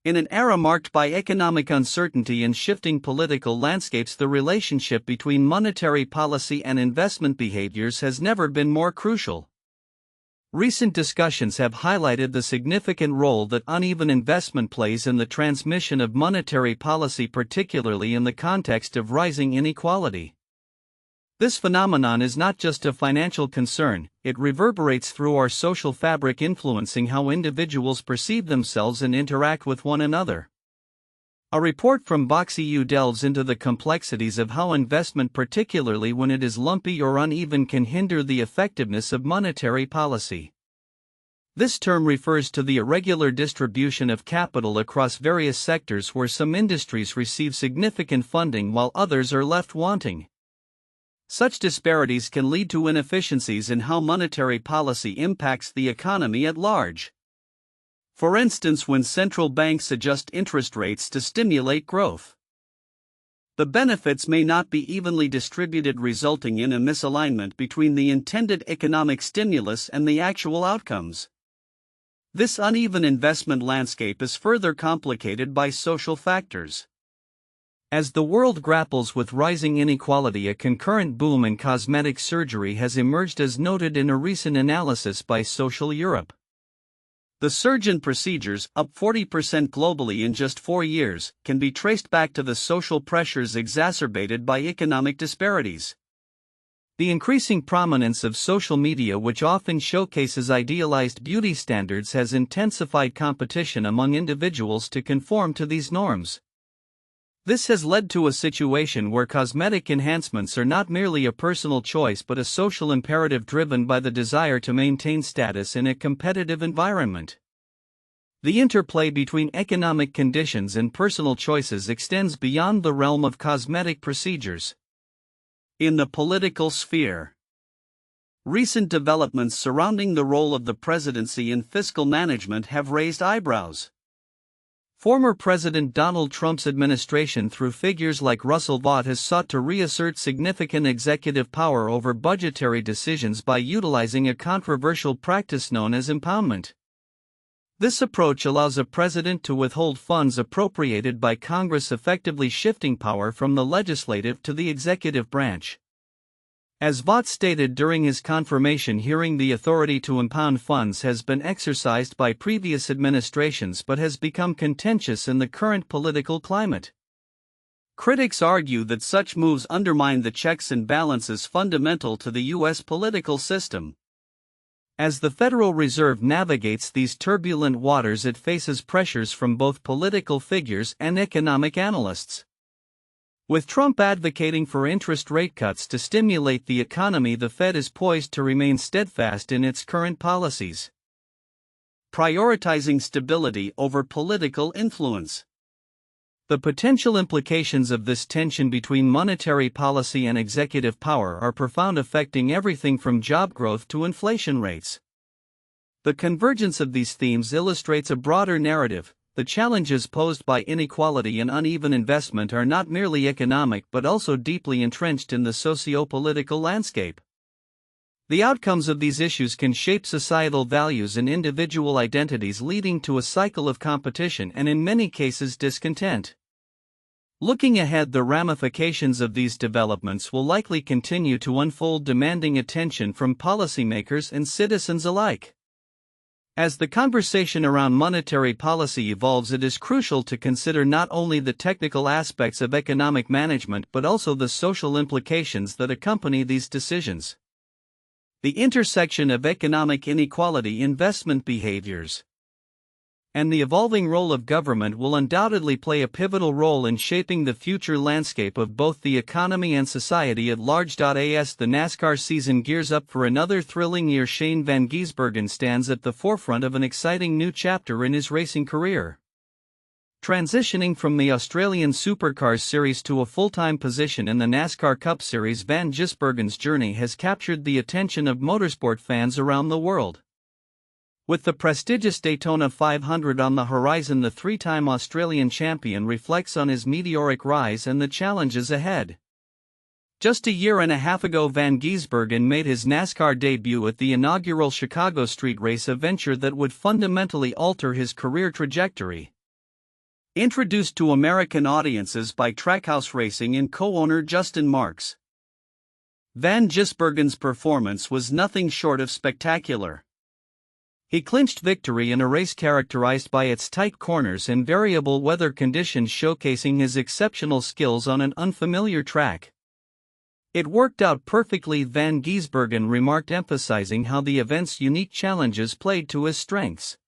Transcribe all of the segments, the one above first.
In an era marked by economic uncertainty and shifting political landscapes, the relationship between monetary policy and investment behaviors has never been more crucial. Recent discussions have highlighted the significant role that uneven investment plays in the transmission of monetary policy, particularly in the context of rising inequality. This phenomenon is not just a financial concern, it reverberates through our social fabric, influencing how individuals perceive themselves and interact with one another. A report from BoxEU delves into the complexities of how investment, particularly when it is lumpy or uneven, can hinder the effectiveness of monetary policy. This term refers to the irregular distribution of capital across various sectors, where some industries receive significant funding while others are left wanting. Such disparities can lead to inefficiencies in how monetary policy impacts the economy at large. For instance, when central banks adjust interest rates to stimulate growth, the benefits may not be evenly distributed, resulting in a misalignment between the intended economic stimulus and the actual outcomes. This uneven investment landscape is further complicated by social factors. As the world grapples with rising inequality, a concurrent boom in cosmetic surgery has emerged, as noted in a recent analysis by Social Europe. The surge in procedures, up 40% globally in just 4 years, can be traced back to the social pressures exacerbated by economic disparities. The increasing prominence of social media, which often showcases idealized beauty standards, has intensified competition among individuals to conform to these norms. This has led to a situation where cosmetic enhancements are not merely a personal choice but a social imperative driven by the desire to maintain status in a competitive environment. The interplay between economic conditions and personal choices extends beyond the realm of cosmetic procedures. In the political sphere, recent developments surrounding the role of the presidency in fiscal management have raised eyebrows. Former President Donald Trump's administration, through figures like Russell Vought, has sought to reassert significant executive power over budgetary decisions by utilizing a controversial practice known as impoundment. This approach allows a president to withhold funds appropriated by Congress, effectively shifting power from the legislative to the executive branch. As Vought stated during his confirmation hearing, the authority to impound funds has been exercised by previous administrations but has become contentious in the current political climate. Critics argue that such moves undermine the checks and balances fundamental to the U.S. political system. As the Federal Reserve navigates these turbulent waters, it faces pressures from both political figures and economic analysts. With Trump advocating for interest rate cuts to stimulate the economy, the Fed is poised to remain steadfast in its current policies, prioritizing stability over political influence. The potential implications of this tension between monetary policy and executive power are profound, affecting everything from job growth to inflation rates. The convergence of these themes illustrates a broader narrative. The challenges posed by inequality and uneven investment are not merely economic but also deeply entrenched in the socio-political landscape. The outcomes of these issues can shape societal values and individual identities, leading to a cycle of competition and, in many cases, discontent. Looking ahead, the ramifications of these developments will likely continue to unfold, demanding attention from policymakers and citizens alike. As the conversation around monetary policy evolves, it is crucial to consider not only the technical aspects of economic management but also the social implications that accompany these decisions. The intersection of economic inequality, investment behaviors, and the evolving role of government will undoubtedly play a pivotal role in shaping the future landscape of both the economy and society at large. As the NASCAR season gears up for another thrilling year, Shane Van Gisbergen stands at the forefront of an exciting new chapter in his racing career. Transitioning from the Australian Supercars series to a full-time position in the NASCAR Cup Series, Van Gisbergen's journey has captured the attention of motorsport fans around the world. With the prestigious Daytona 500 on the horizon, the three-time Australian champion reflects on his meteoric rise and the challenges ahead. Just a year and a half ago, Van Gisbergen made his NASCAR debut at the inaugural Chicago Street Race, a venture that would fundamentally alter his career trajectory. Introduced to American audiences by Trackhouse Racing and co-owner Justin Marks. Van Gisbergen's performance was nothing short of spectacular. He clinched victory in a race characterized by its tight corners and variable weather conditions, showcasing his exceptional skills on an unfamiliar track. "It worked out perfectly," Van Gisbergen remarked, emphasizing how the event's unique challenges played to his strengths.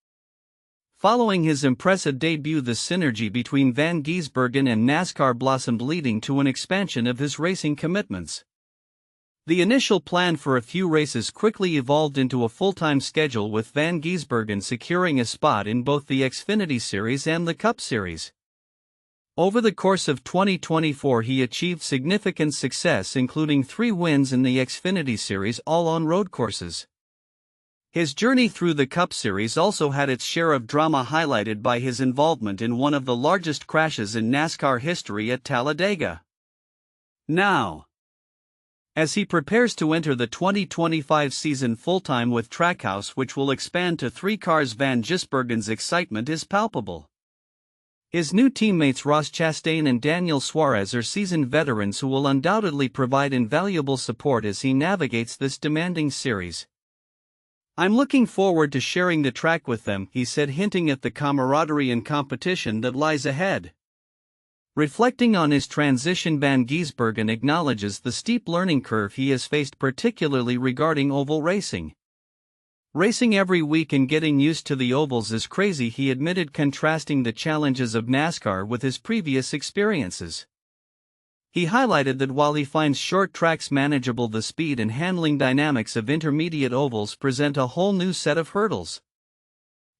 Following his impressive debut, the synergy between Van Gisbergen and NASCAR blossomed, leading to an expansion of his racing commitments. The initial plan for a few races quickly evolved into a full-time schedule, with Van Gisbergen securing a spot in both the Xfinity Series and the Cup Series. Over the course of 2024, he achieved significant success, including 3 wins in the Xfinity Series, all on road courses. His journey through the Cup Series also had its share of drama, highlighted by his involvement in one of the largest crashes in NASCAR history at Talladega. Now, as he prepares to enter the 2025 season full-time with Trackhouse, which will expand to 3 cars, Van Gisbergen's excitement is palpable. His new teammates Ross Chastain and Daniel Suarez are seasoned veterans who will undoubtedly provide invaluable support as he navigates this demanding series. "I'm looking forward to sharing the track with them," he said, hinting at the camaraderie and competition that lies ahead. Reflecting on his transition, Van Gisbergen acknowledges the steep learning curve he has faced, particularly regarding oval racing. "Racing every week and getting used to the ovals is crazy," he admitted, contrasting the challenges of NASCAR with his previous experiences. He highlighted that while he finds short tracks manageable, the speed and handling dynamics of intermediate ovals present a whole new set of hurdles.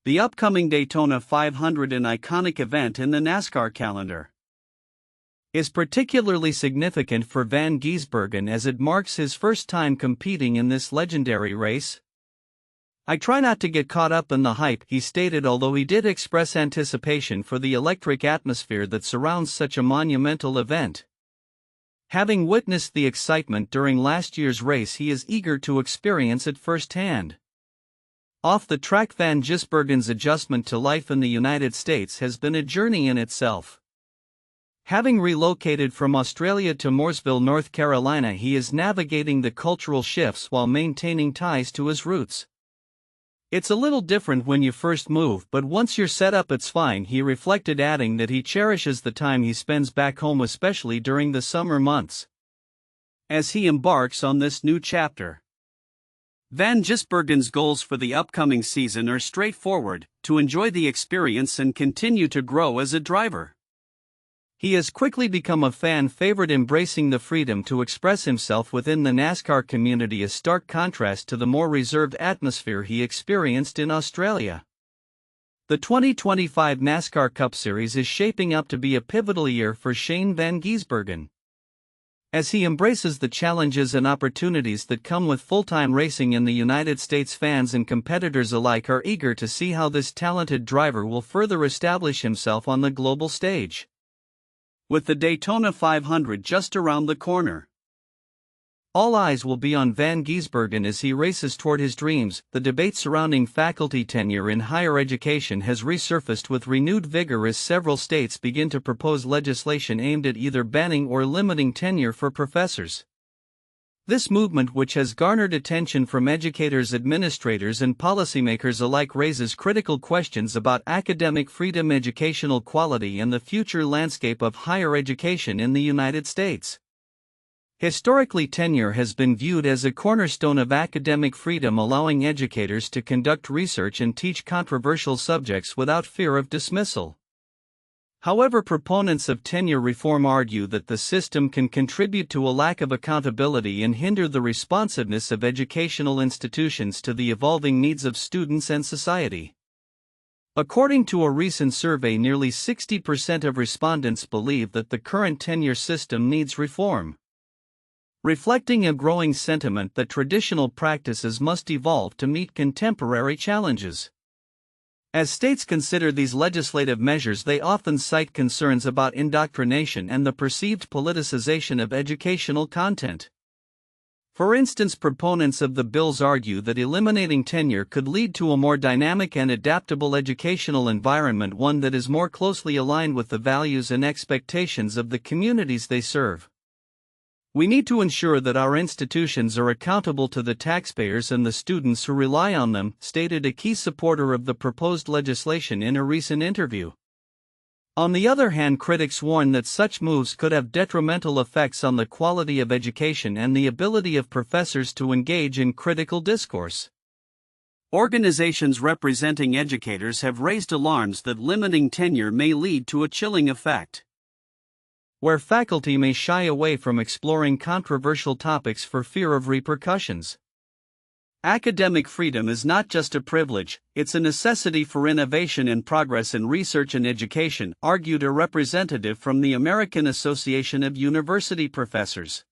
The upcoming Daytona 500, an iconic event in the NASCAR calendar, is particularly significant for Van Gisbergen as it marks his first time competing in this legendary race. "I try not to get caught up in the hype," he stated, although he did express anticipation for the electric atmosphere that surrounds such a monumental event. Having witnessed the excitement during last year's race, he is eager to experience it firsthand. Off the track, Van Gisbergen's adjustment to life in the United States has been a journey in itself. Having relocated from Australia to Mooresville, North Carolina, he is navigating the cultural shifts while maintaining ties to his roots. "It's a little different when you first move, but once you're set up it's fine," he reflected, adding that he cherishes the time he spends back home, especially during the summer months, as he embarks on this new chapter. Van Gisbergen's goals for the upcoming season are straightforward: to enjoy the experience and continue to grow as a driver. He has quickly become a fan favorite, embracing the freedom to express himself within the NASCAR community, a stark contrast to the more reserved atmosphere he experienced in Australia. The 2025 NASCAR Cup Series is shaping up to be a pivotal year for Shane Van Gisbergen. As he embraces the challenges and opportunities that come with full-time racing in the United States, fans and competitors alike are eager to see how this talented driver will further establish himself on the global stage. With the Daytona 500 just around the corner, all eyes will be on Van Gisbergen as he races toward his dreams. The debate surrounding faculty tenure in higher education has resurfaced with renewed vigor as several states begin to propose legislation aimed at either banning or limiting tenure for professors. This movement, which has garnered attention from educators, administrators, and policymakers alike, raises critical questions about academic freedom, educational quality, and the future landscape of higher education in the United States. Historically, tenure has been viewed as a cornerstone of academic freedom, allowing educators to conduct research and teach controversial subjects without fear of dismissal. However, proponents of tenure reform argue that the system can contribute to a lack of accountability and hinder the responsiveness of educational institutions to the evolving needs of students and society. According to a recent survey, nearly 60% of respondents believe that the current tenure system needs reform, reflecting a growing sentiment that traditional practices must evolve to meet contemporary challenges. As states consider these legislative measures, they often cite concerns about indoctrination and the perceived politicization of educational content. For instance, proponents of the bills argue that eliminating tenure could lead to a more dynamic and adaptable educational environment, one that is more closely aligned with the values and expectations of the communities they serve. We need to ensure that our institutions are accountable to the taxpayers and the students who rely on them, stated a key supporter of the proposed legislation in a recent interview. On the other hand, critics warn that such moves could have detrimental effects on the quality of education and the ability of professors to engage in critical discourse. Organizations representing educators have raised alarms that limiting tenure may lead to a chilling effect, where faculty may shy away from exploring controversial topics for fear of repercussions. Academic freedom is not just a privilege, it's a necessity for innovation and progress in research and education, argued a representative from the American Association of University Professors.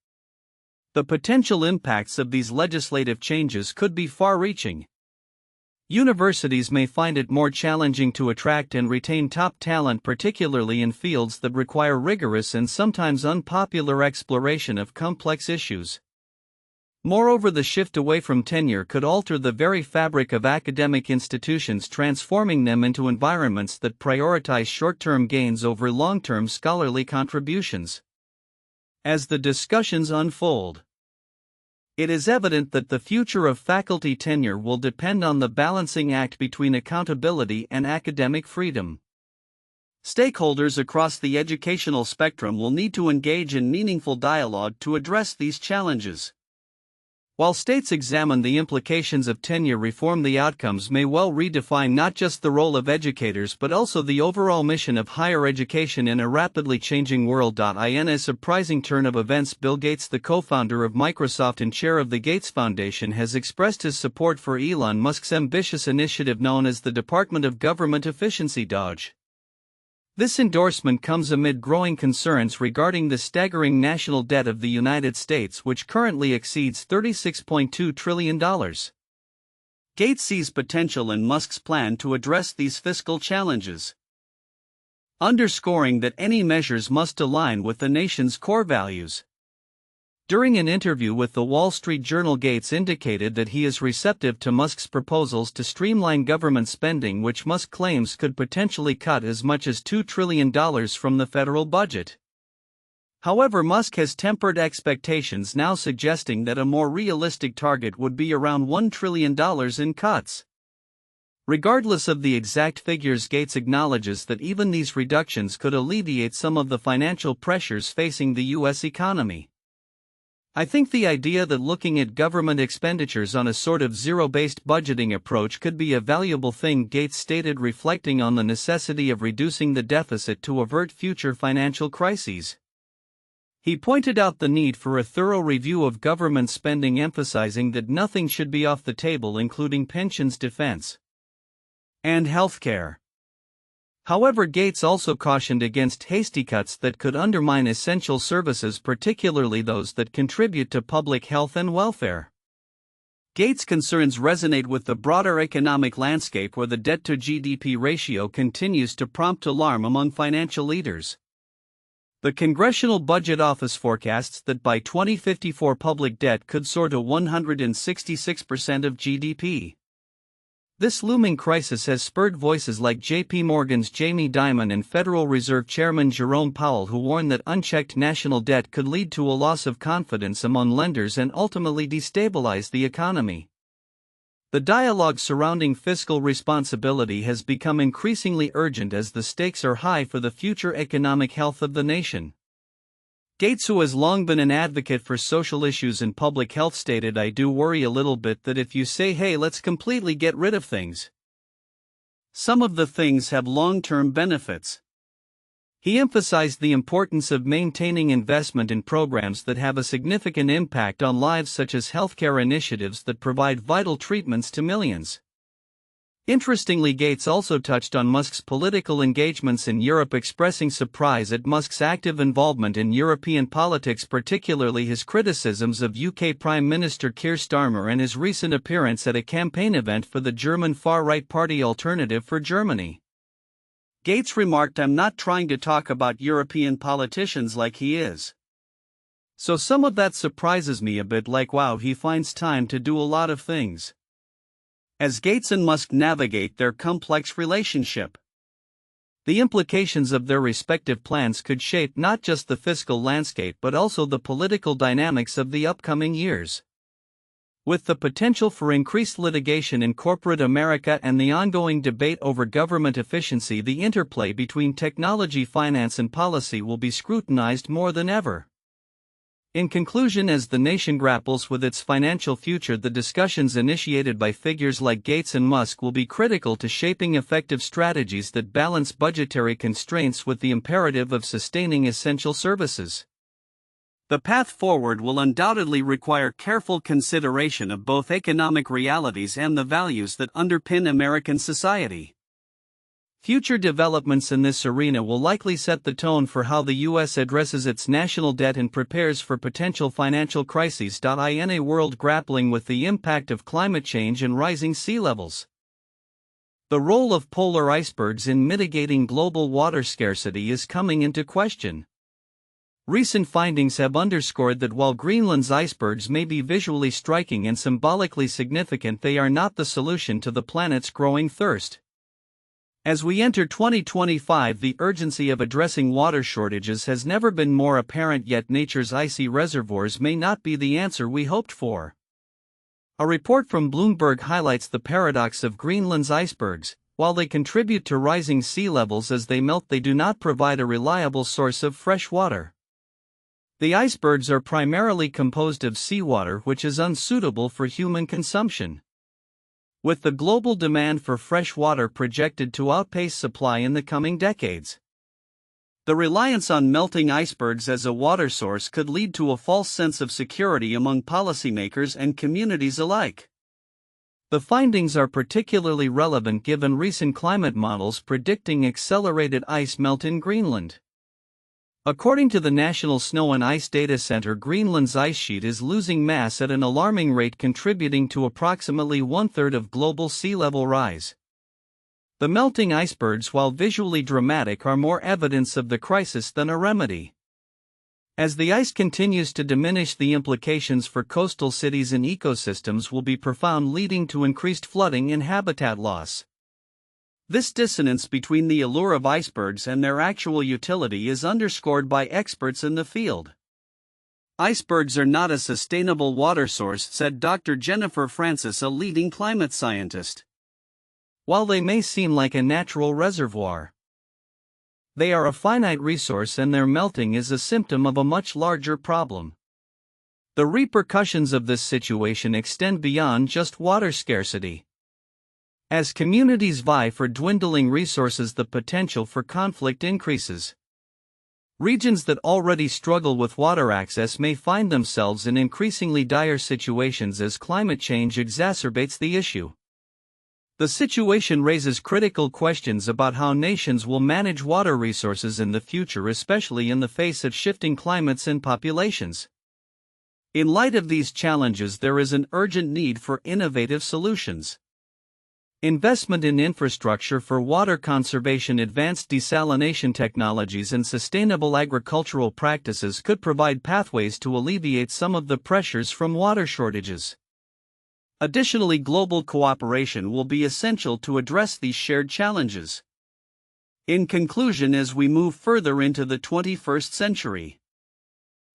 The potential impacts of these legislative changes could be far-reaching. Universities may find it more challenging to attract and retain top talent, particularly in fields that require rigorous and sometimes unpopular exploration of complex issues. Moreover, the shift away from tenure could alter the very fabric of academic institutions, transforming them into environments that prioritize short-term gains over long-term scholarly contributions. As the discussions unfold, it is evident that the future of faculty tenure will depend on the balancing act between accountability and academic freedom. Stakeholders across the educational spectrum will need to engage in meaningful dialogue to address these challenges. While states examine the implications of tenure reform, the outcomes may well redefine not just the role of educators but also the overall mission of higher education in a rapidly changing world. In a surprising turn of events, Bill Gates, the co-founder of Microsoft and chair of the Gates Foundation, has expressed his support for Elon Musk's ambitious initiative known as the Department of Government Efficiency (DOGE). This endorsement comes amid growing concerns regarding the staggering national debt of the United States, which currently exceeds $36.2 trillion. Gates sees potential in Musk's plan to address these fiscal challenges, underscoring that any measures must align with the nation's core values. During an interview with the Wall Street Journal, Gates indicated that he is receptive to Musk's proposals to streamline government spending, which Musk claims could potentially cut as much as $2 trillion from the federal budget. However, Musk has tempered expectations, now suggesting that a more realistic target would be around $1 trillion in cuts. Regardless of the exact figures, Gates acknowledges that even these reductions could alleviate some of the financial pressures facing the U.S. economy. I think the idea that looking at government expenditures on a sort of zero-based budgeting approach could be a valuable thing, Gates stated, reflecting on the necessity of reducing the deficit to avert future financial crises. He pointed out the need for a thorough review of government spending, emphasizing that nothing should be off the table, including pensions, defense, and healthcare. However, Gates also cautioned against hasty cuts that could undermine essential services, particularly those that contribute to public health and welfare. Gates' concerns resonate with the broader economic landscape, where the debt-to-GDP ratio continues to prompt alarm among financial leaders. The Congressional Budget Office forecasts that by 2054 public debt could soar to 166% of GDP. This looming crisis has spurred voices like J.P. Morgan's Jamie Dimon and Federal Reserve Chairman Jerome Powell, who warn that unchecked national debt could lead to a loss of confidence among lenders and ultimately destabilize the economy. The dialogue surrounding fiscal responsibility has become increasingly urgent as the stakes are high for the future economic health of the nation. Gates, who has long been an advocate for social issues and public health, stated, "I do worry a little bit that if you say, hey, let's completely get rid of things, some of the things have long-term benefits." He emphasized the importance of maintaining investment in programs that have a significant impact on lives, such as healthcare initiatives that provide vital treatments to millions. Interestingly, Gates also touched on Musk's political engagements in Europe, expressing surprise at Musk's active involvement in European politics, particularly his criticisms of UK Prime Minister Keir Starmer and his recent appearance at a campaign event for the German far-right party Alternative for Germany. Gates remarked, "I'm not trying to talk about European politicians like he is So some of that surprises me a bit, like wow, he finds time to do a lot of things. As Gates and Musk navigate their complex relationship, the implications of their respective plans could shape not just the fiscal landscape but also the political dynamics of the upcoming years. With the potential for increased litigation in corporate America and the ongoing debate over government efficiency, the interplay between technology, finance, and policy will be scrutinized more than ever. In conclusion, as the nation grapples with its financial future, the discussions initiated by figures like Gates and Musk will be critical to shaping effective strategies that balance budgetary constraints with the imperative of sustaining essential services. The path forward will undoubtedly require careful consideration of both economic realities and the values that underpin American society. Future developments in this arena will likely set the tone for how the U.S. addresses its national debt and prepares for potential financial crises. In a world grappling with the impact of climate change and rising sea levels, the role of polar icebergs in mitigating global water scarcity is coming into question. Recent findings have underscored that while Greenland's icebergs may be visually striking and symbolically significant, they are not the solution to the planet's growing thirst. As we enter 2025, the urgency of addressing water shortages has never been more apparent, yet nature's icy reservoirs may not be the answer we hoped for. A report from Bloomberg highlights the paradox of Greenland's icebergs. While they contribute to rising sea levels as they melt, they do not provide a reliable source of fresh water. The icebergs are primarily composed of seawater, which is unsuitable for human consumption. With the global demand for fresh water projected to outpace supply in the coming decades, the reliance on melting icebergs as a water source could lead to a false sense of security among policymakers and communities alike. The findings are particularly relevant given recent climate models predicting accelerated ice melt in Greenland. According to the National Snow and Ice Data Center, Greenland's ice sheet is losing mass at an alarming rate, contributing to approximately one-third of global sea level rise. The melting icebergs, while visually dramatic, are more evidence of the crisis than a remedy. As the ice continues to diminish, the implications for coastal cities and ecosystems will be profound, leading to increased flooding and habitat loss. This dissonance between the allure of icebergs and their actual utility is underscored by experts in the field. Icebergs are not a sustainable water source, said Dr. Jennifer Francis, a leading climate scientist. While they may seem like a natural reservoir, they are a finite resource, and their melting is a symptom of a much larger problem. The repercussions of this situation extend beyond just water scarcity. As communities vie for dwindling resources, the potential for conflict increases. Regions that already struggle with water access may find themselves in increasingly dire situations as climate change exacerbates the issue. The situation raises critical questions about how nations will manage water resources in the future, especially in the face of shifting climates and populations. In light of these challenges, there is an urgent need for innovative solutions. Investment in infrastructure for water conservation, advanced desalination technologies, and sustainable agricultural practices could provide pathways to alleviate some of the pressures from water shortages. Additionally, global cooperation will be essential to address these shared challenges. In conclusion, as we move further into the 21st century,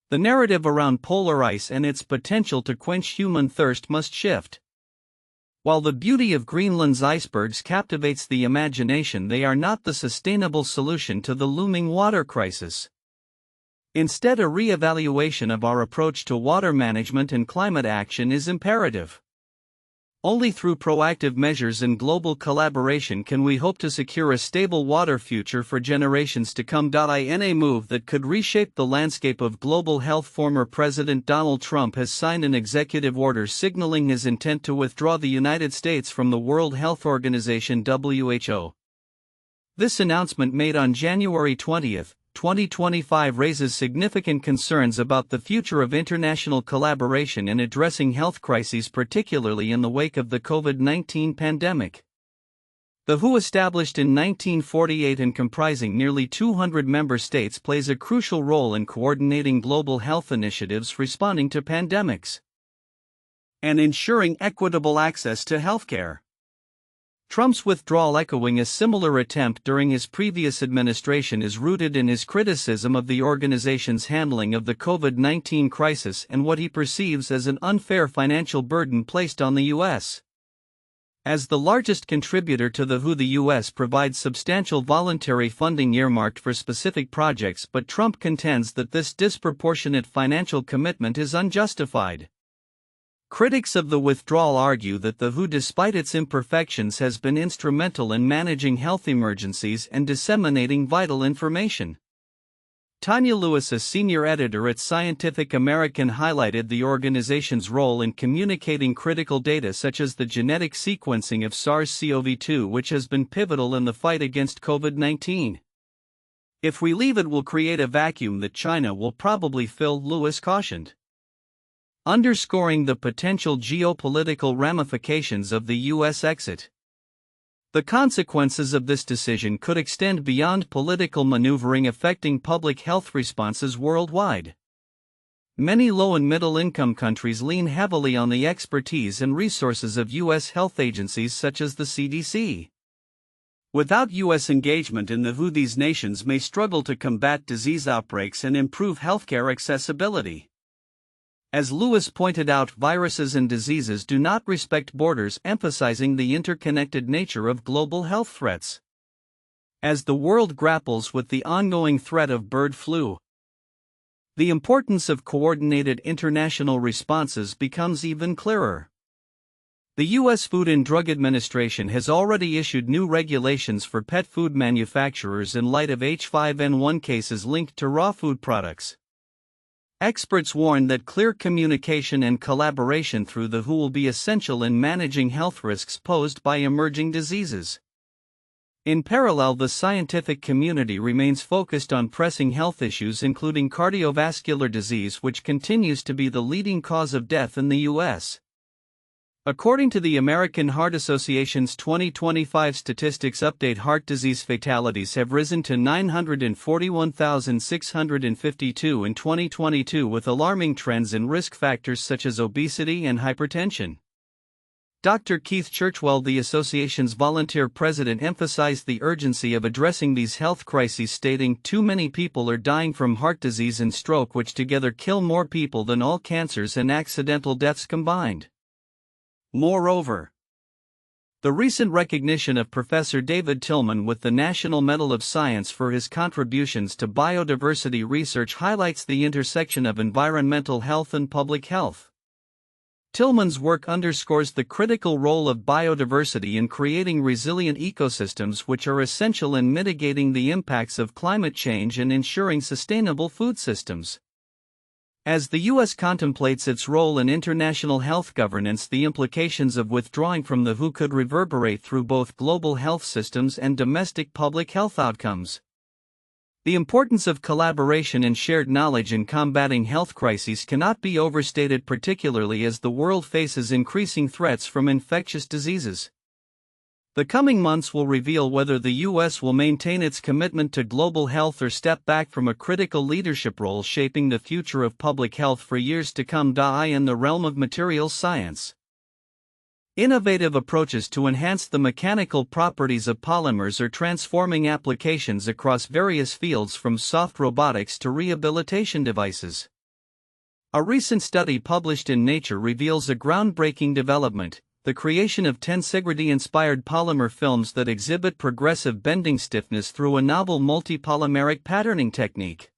the narrative around polar ice and its potential to quench human thirst must shift. While the beauty of Greenland's icebergs captivates the imagination, they are not the sustainable solution to the looming water crisis. Instead, a re-evaluation of our approach to water management and climate action is imperative. Only through proactive measures and global collaboration can we hope to secure a stable water future for generations to come. In a move that could reshape the landscape of global health, former President Donald Trump has signed an executive order signaling his intent to withdraw the United States from the World Health Organization (WHO). This announcement, made on January 20, 2025, raises significant concerns about the future of international collaboration in addressing health crises, particularly in the wake of the COVID-19 pandemic. The WHO, established in 1948 and comprising nearly 200 member states, plays a crucial role in coordinating global health initiatives responding to pandemics and ensuring equitable access to healthcare. Trump's withdrawal, echoing a similar attempt during his previous administration, is rooted in his criticism of the organization's handling of the COVID-19 crisis and what he perceives as an unfair financial burden placed on the U.S. As the largest contributor to the WHO, the U.S. provides substantial voluntary funding earmarked for specific projects, but Trump contends that this disproportionate financial commitment is unjustified. Critics of the withdrawal argue that the WHO, despite its imperfections, has been instrumental in managing health emergencies and disseminating vital information. Tanya Lewis, a senior editor at Scientific American, highlighted the organization's role in communicating critical data such as the genetic sequencing of SARS-CoV-2, which has been pivotal in the fight against COVID-19. "If we leave, it will create a vacuum that China will probably fill," Lewis cautioned, underscoring the potential geopolitical ramifications of the U.S. exit. The consequences of this decision could extend beyond political maneuvering, affecting public health responses worldwide. Many low and middle-income countries lean heavily on the expertise and resources of U.S. health agencies such as the CDC. Without U.S. engagement in the WHO, these nations may struggle to combat disease outbreaks and improve healthcare accessibility. As Lewis pointed out, viruses and diseases do not respect borders, emphasizing the interconnected nature of global health threats. As the world grapples with the ongoing threat of bird flu, the importance of coordinated international responses becomes even clearer. The U.S. Food and Drug Administration has already issued new regulations for pet food manufacturers in light of H5N1 cases linked to raw food products. Experts warn that clear communication and collaboration through the WHO will be essential in managing health risks posed by emerging diseases. In parallel, the scientific community remains focused on pressing health issues, including cardiovascular disease, which continues to be the leading cause of death in the U.S. According to the American Heart Association's 2025 statistics update, heart disease fatalities have risen to 941,652 in 2022, with alarming trends in risk factors such as obesity and hypertension. Dr. Keith Churchwell, the association's volunteer president, emphasized the urgency of addressing these health crises, stating, "Too many people are dying from heart disease and stroke, which together kill more people than all cancers and accidental deaths combined." Moreover, the recent recognition of Professor David Tillman with the National Medal of Science for his contributions to biodiversity research highlights the intersection of environmental health and public health. Tillman's work underscores the critical role of biodiversity in creating resilient ecosystems, which are essential in mitigating the impacts of climate change and ensuring sustainable food systems. As the U.S. contemplates its role in international health governance, the implications of withdrawing from the WHO could reverberate through both global health systems and domestic public health outcomes. The importance of collaboration and shared knowledge in combating health crises cannot be overstated, particularly as the world faces increasing threats from infectious diseases. The coming months will reveal whether the U.S. will maintain its commitment to global health or step back from a critical leadership role shaping the future of public health for years to come. In the realm of materials science, innovative approaches to enhance the mechanical properties of polymers are transforming applications across various fields, from soft robotics to rehabilitation devices. A recent study published in Nature reveals a groundbreaking development: the creation of tensegrity-inspired polymer films that exhibit progressive bending stiffness through a novel multipolymeric patterning technique.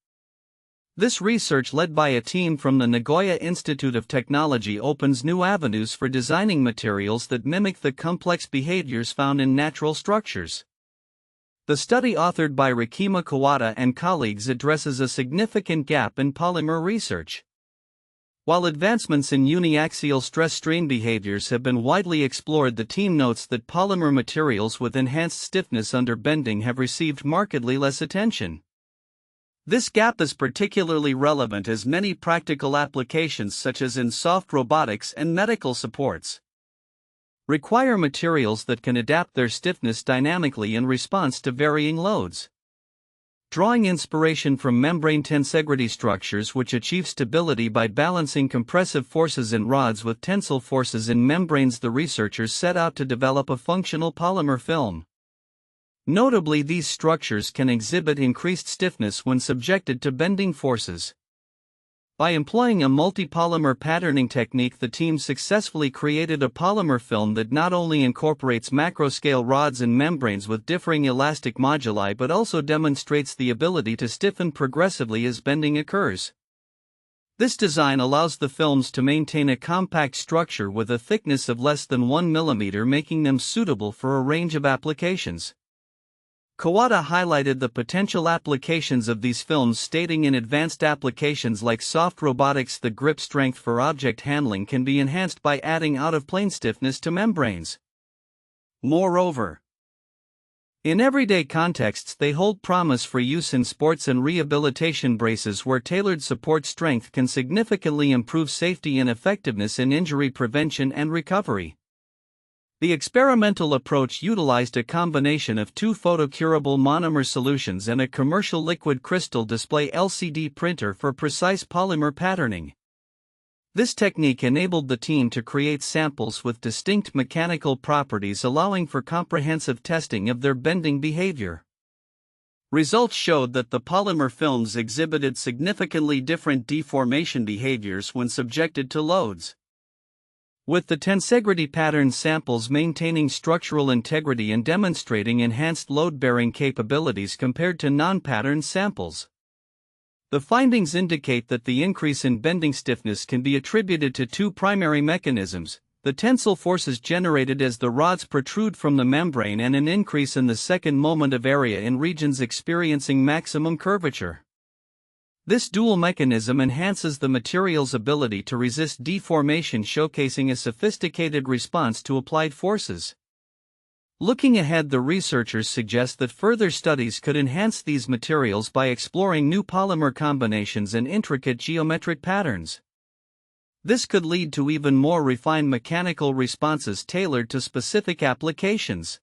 This research, led by a team from the Nagoya Institute of Technology, opens new avenues for designing materials that mimic the complex behaviors found in natural structures. The study, authored by Rikima Kawata and colleagues, addresses a significant gap in polymer research. While advancements in uniaxial stress-strain behaviors have been widely explored, the team notes that polymer materials with enhanced stiffness under bending have received markedly less attention. This gap is particularly relevant as many practical applications, such as in soft robotics and medical supports, require materials that can adapt their stiffness dynamically in response to varying loads. Drawing inspiration from membrane tensegrity structures which achieve stability by balancing compressive forces in rods with tensile forces in membranes, the researchers set out to develop a functional polymer film. Notably, these structures can exhibit increased stiffness when subjected to bending forces. By employing a multi-polymer patterning technique, the team successfully created a polymer film that not only incorporates macroscale rods and membranes with differing elastic moduli but also demonstrates the ability to stiffen progressively as bending occurs. This design allows the films to maintain a compact structure with a thickness of less than 1 mm, making them suitable for a range of applications. Kawada highlighted the potential applications of these films, stating in advanced applications like soft robotics, the grip strength for object handling can be enhanced by adding out-of-plane stiffness to membranes. Moreover, in everyday contexts, they hold promise for use in sports and rehabilitation braces, where tailored support strength can significantly improve safety and effectiveness in injury prevention and recovery. The experimental approach utilized a combination of two photocurable monomer solutions and a commercial liquid crystal display LCD printer for precise polymer patterning. This technique enabled the team to create samples with distinct mechanical properties, allowing for comprehensive testing of their bending behavior. Results showed that the polymer films exhibited significantly different deformation behaviors when subjected to loads, with the tensegrity pattern samples maintaining structural integrity and demonstrating enhanced load-bearing capabilities compared to non-pattern samples. The findings indicate that the increase in bending stiffness can be attributed to two primary mechanisms: the tensile forces generated as the rods protrude from the membrane and an increase in the second moment of area in regions experiencing maximum curvature. This dual mechanism enhances the material's ability to resist deformation, showcasing a sophisticated response to applied forces. Looking ahead, the researchers suggest that further studies could enhance these materials by exploring new polymer combinations and intricate geometric patterns. This could lead to even more refined mechanical responses tailored to specific applications.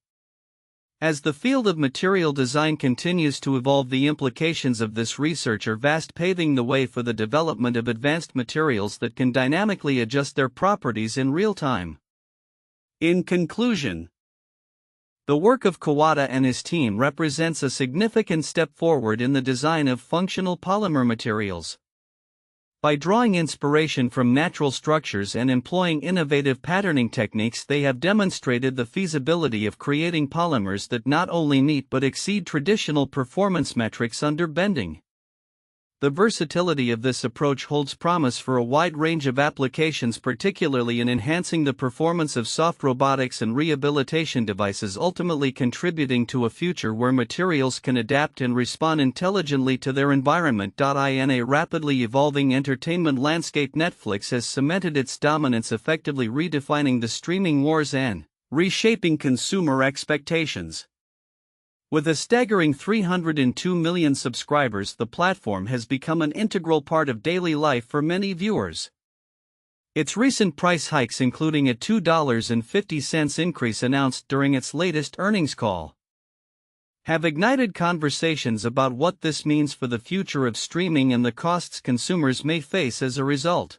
As the field of material design continues to evolve, the implications of this research are vast, paving the way for the development of advanced materials that can dynamically adjust their properties in real time. In conclusion, the work of Kawada and his team represents a significant step forward in the design of functional polymer materials. By drawing inspiration from natural structures and employing innovative patterning techniques, they have demonstrated the feasibility of creating polymers that not only meet but exceed traditional performance metrics under bending. The versatility of this approach holds promise for a wide range of applications, particularly in enhancing the performance of soft robotics and rehabilitation devices, ultimately contributing to a future where materials can adapt and respond intelligently to their environment. In a rapidly evolving entertainment landscape, Netflix has cemented its dominance, effectively redefining the streaming wars and reshaping consumer expectations. With a staggering 302 million subscribers, the platform has become an integral part of daily life for many viewers. Its recent price hikes, including a $2.50 increase announced during its latest earnings call, have ignited conversations about what this means for the future of streaming and the costs consumers may face as a result.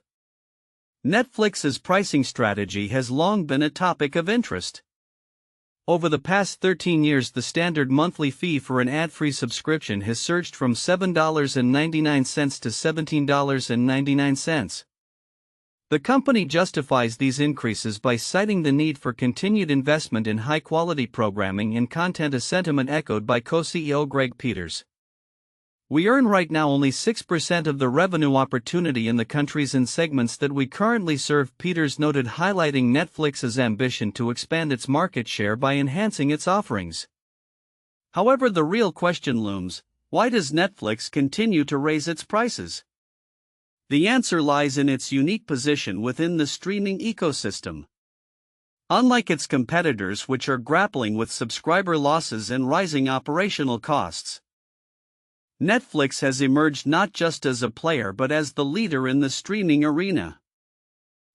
Netflix's pricing strategy has long been a topic of interest. Over the past 13 years, the standard monthly fee for an ad-free subscription has surged from $7.99 to $17.99. The company justifies these increases by citing the need for continued investment in high-quality programming and content, a sentiment echoed by co-CEO Greg Peters. "We earn right now only 6% of the revenue opportunity in the countries and segments that we currently serve," Peters noted, highlighting Netflix's ambition to expand its market share by enhancing its offerings. However, the real question looms: why does Netflix continue to raise its prices? The answer lies in its unique position within the streaming ecosystem. Unlike its competitors, which are grappling with subscriber losses and rising operational costs, Netflix has emerged not just as a player but as the leader in the streaming arena.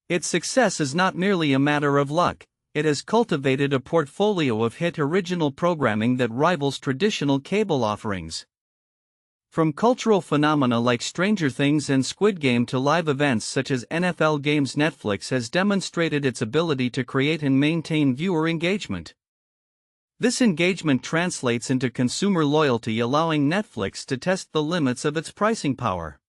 Its success is not merely a matter of luck, it has cultivated a portfolio of hit original programming that rivals traditional cable offerings. From cultural phenomena like Stranger Things and Squid Game to live events such as NFL games, Netflix has demonstrated its ability to create and maintain viewer engagement. This engagement translates into consumer loyalty, allowing Netflix to test the limits of its pricing power.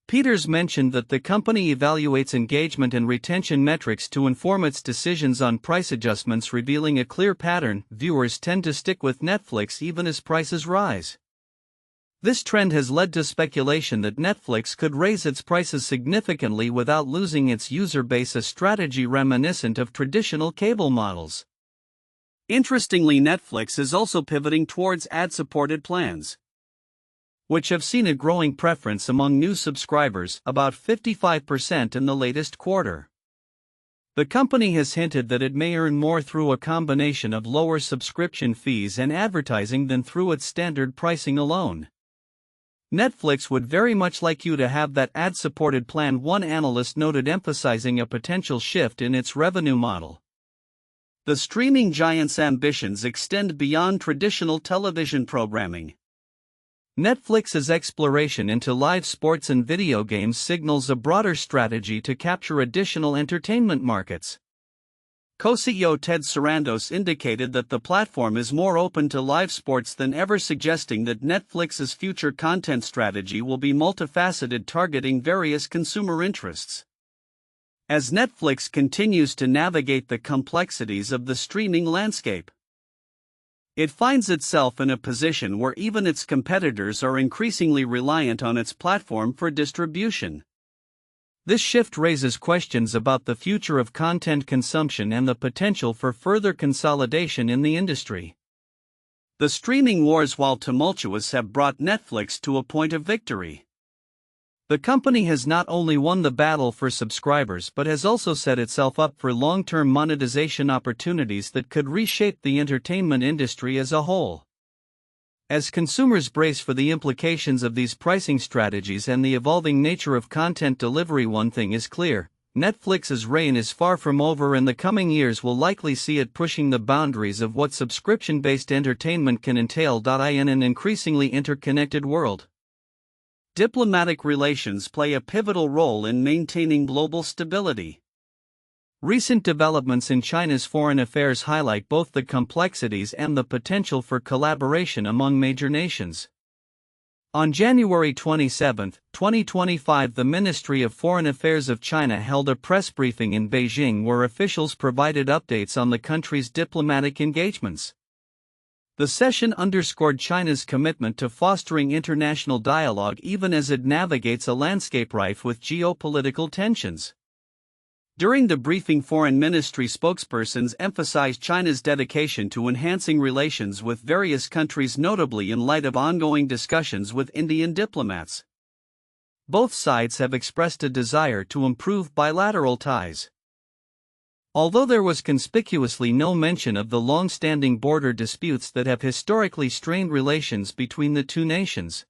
Peters mentioned that the company evaluates engagement and retention metrics to inform its decisions on price adjustments, revealing a clear pattern: viewers tend to stick with Netflix even as prices rise. This trend has led to speculation that Netflix could raise its prices significantly without losing its user base, a strategy reminiscent of traditional cable models. Interestingly, Netflix is also pivoting towards ad-supported plans, which have seen a growing preference among new subscribers, about 55% in the latest quarter. The company has hinted that it may earn more through a combination of lower subscription fees and advertising than through its standard pricing alone. Netflix would very much like you to have that ad-supported plan, one analyst noted, emphasizing a potential shift in its revenue model. The streaming giant's ambitions extend beyond traditional television programming. Netflix's exploration into live sports and video games signals a broader strategy to capture additional entertainment markets. Co-CEO Ted Sarandos indicated that the platform is more open to live sports than ever, suggesting that Netflix's future content strategy will be multifaceted, targeting various consumer interests. As Netflix continues to navigate the complexities of the streaming landscape, it finds itself in a position where even its competitors are increasingly reliant on its platform for distribution. This shift raises questions about the future of content consumption and the potential for further consolidation in the industry. The streaming wars, while tumultuous, have brought Netflix to a point of victory. The company has not only won the battle for subscribers but has also set itself up for long-term monetization opportunities that could reshape the entertainment industry as a whole. As consumers brace for the implications of these pricing strategies and the evolving nature of content delivery, one thing is clear: Netflix's reign is far from over, and the coming years will likely see it pushing the boundaries of what subscription-based entertainment can entail. In an increasingly interconnected world, diplomatic relations play a pivotal role in maintaining global stability. Recent developments in China's foreign affairs highlight both the complexities and the potential for collaboration among major nations. On January 27, 2025, the Ministry of Foreign Affairs of China held a press briefing in Beijing where officials provided updates on the country's diplomatic engagements. The session underscored China's commitment to fostering international dialogue even as it navigates a landscape rife with geopolitical tensions. During the briefing, foreign ministry spokespersons emphasized China's dedication to enhancing relations with various countries, notably in light of ongoing discussions with Indian diplomats. Both sides have expressed a desire to improve bilateral ties. Although there was conspicuously no mention of the long-standing border disputes that have historically strained relations between the two nations,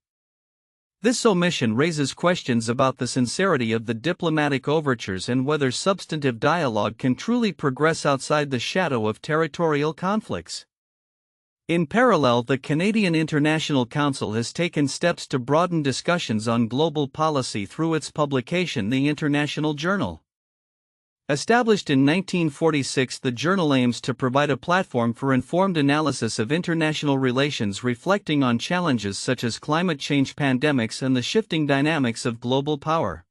this omission raises questions about the sincerity of the diplomatic overtures and whether substantive dialogue can truly progress outside the shadow of territorial conflicts. In parallel, the Canadian International Council has taken steps to broaden discussions on global policy through its publication, The International Journal. Established in 1946, the journal aims to provide a platform for informed analysis of international relations, reflecting on challenges such as climate change, pandemics, and the shifting dynamics of global power.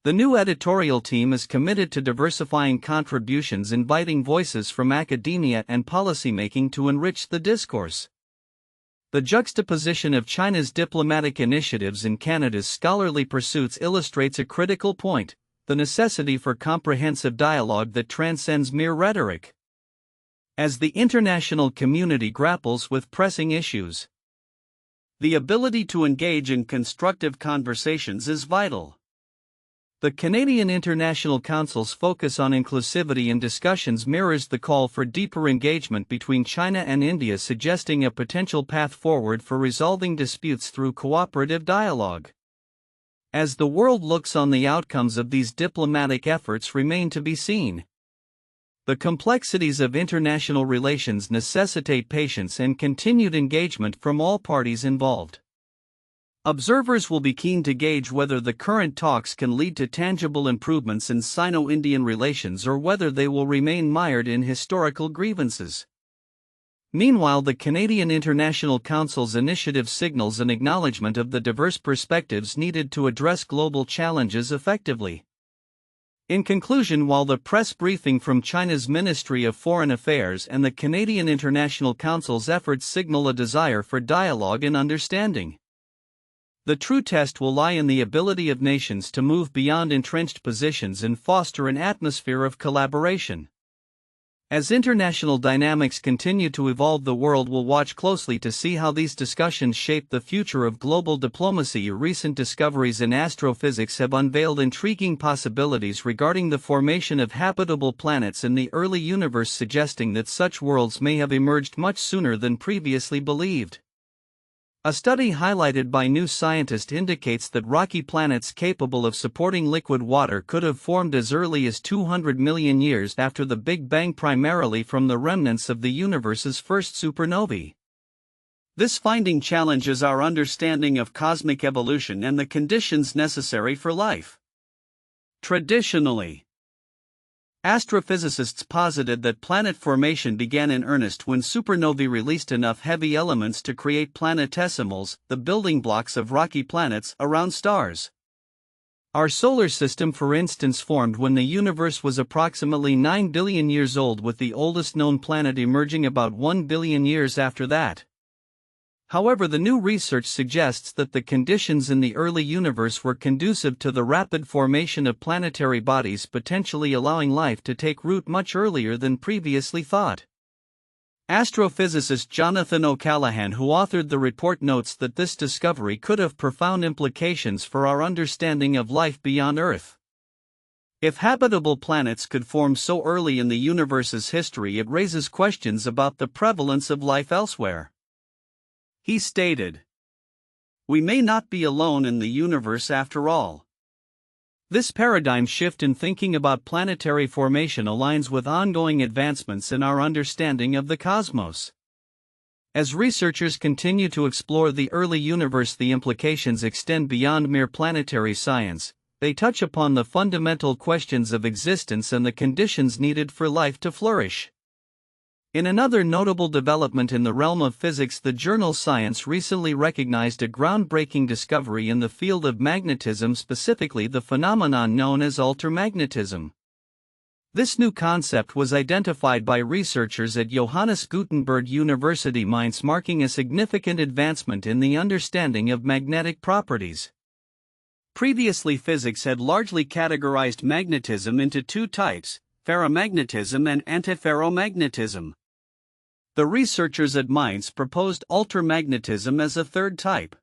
The new editorial team is committed to diversifying contributions, inviting voices from academia and policymaking to enrich the discourse. The juxtaposition of China's diplomatic initiatives and Canada's scholarly pursuits illustrates a critical point: the necessity for comprehensive dialogue that transcends mere rhetoric. As the international community grapples with pressing issues, the ability to engage in constructive conversations is vital. The Canadian International Council's focus on inclusivity in discussions mirrors the call for deeper engagement between China and India, suggesting a potential path forward for resolving disputes through cooperative dialogue. As the world looks on, the outcomes of these diplomatic efforts remain to be seen. The complexities of international relations necessitate patience and continued engagement from all parties involved. Observers will be keen to gauge whether the current talks can lead to tangible improvements in Sino-Indian relations or whether they will remain mired in historical grievances. Meanwhile, the Canadian International Council's initiative signals an acknowledgement of the diverse perspectives needed to address global challenges effectively. In conclusion, while the press briefing from China's Ministry of Foreign Affairs and the Canadian International Council's efforts signal a desire for dialogue and understanding, the true test will lie in the ability of nations to move beyond entrenched positions and foster an atmosphere of collaboration. As international dynamics continue to evolve, the world will watch closely to see how these discussions shape the future of global diplomacy. Recent discoveries in astrophysics have unveiled intriguing possibilities regarding the formation of habitable planets in the early universe, suggesting that such worlds may have emerged much sooner than previously believed. A study highlighted by New Scientist indicates that rocky planets capable of supporting liquid water could have formed as early as 200 million years after the Big Bang, primarily from the remnants of the universe's first supernovae. This finding challenges our understanding of cosmic evolution and the conditions necessary for life. Traditionally, astrophysicists posited that planet formation began in earnest when supernovae released enough heavy elements to create planetesimals, the building blocks of rocky planets, around stars. Our solar system, for instance, formed when the universe was approximately 9 billion years old, with the oldest known planet emerging about 1 billion years after that. However, the new research suggests that the conditions in the early universe were conducive to the rapid formation of planetary bodies, potentially allowing life to take root much earlier than previously thought. Astrophysicist Jonathan O'Callaghan, who authored the report, notes that this discovery could have profound implications for our understanding of life beyond Earth. If habitable planets could form so early in the universe's history, it raises questions about the prevalence of life elsewhere. He stated, "We may not be alone in the universe after all." This paradigm shift in thinking about planetary formation aligns with ongoing advancements in our understanding of the cosmos. As researchers continue to explore the early universe, the implications extend beyond mere planetary science. They touch upon the fundamental questions of existence and the conditions needed for life to flourish. In another notable development in the realm of physics, the journal Science recently recognized a groundbreaking discovery in the field of magnetism, specifically the phenomenon known as altermagnetism. This new concept was identified by researchers at Johannes Gutenberg University, Mainz, marking a significant advancement in the understanding of magnetic properties. Previously, physics had largely categorized magnetism into two types: ferromagnetism and antiferromagnetism. The researchers at Mainz proposed altermagnetism as a third type,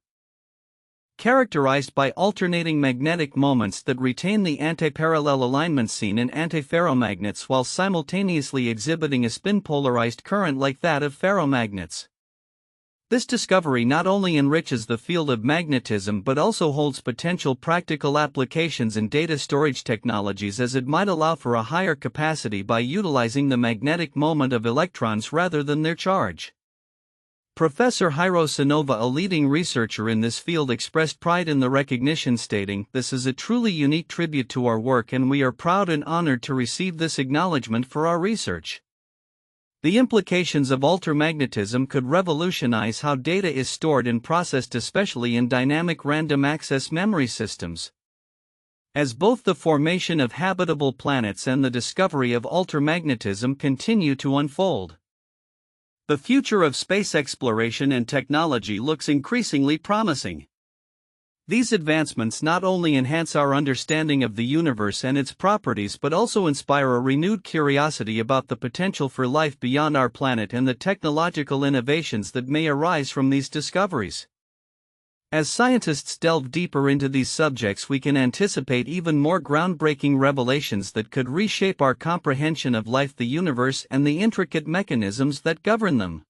characterized by alternating magnetic moments that retain the antiparallel alignment seen in antiferromagnets while simultaneously exhibiting a spin-polarized current like that of ferromagnets. This discovery not only enriches the field of magnetism but also holds potential practical applications in data storage technologies, as it might allow for a higher capacity by utilizing the magnetic moment of electrons rather than their charge. Professor Hiro Sonova, a leading researcher in this field, expressed pride in the recognition, stating, "This is a truly unique tribute to our work, and we are proud and honored to receive this acknowledgement for our research." The implications of altermagnetism could revolutionize how data is stored and processed, especially in dynamic random access memory systems. As both the formation of habitable planets and the discovery of altermagnetism continue to unfold, the future of space exploration and technology looks increasingly promising. These advancements not only enhance our understanding of the universe and its properties but also inspire a renewed curiosity about the potential for life beyond our planet and the technological innovations that may arise from these discoveries. As scientists delve deeper into these subjects, we can anticipate even more groundbreaking revelations that could reshape our comprehension of life, the universe, and the intricate mechanisms that govern them.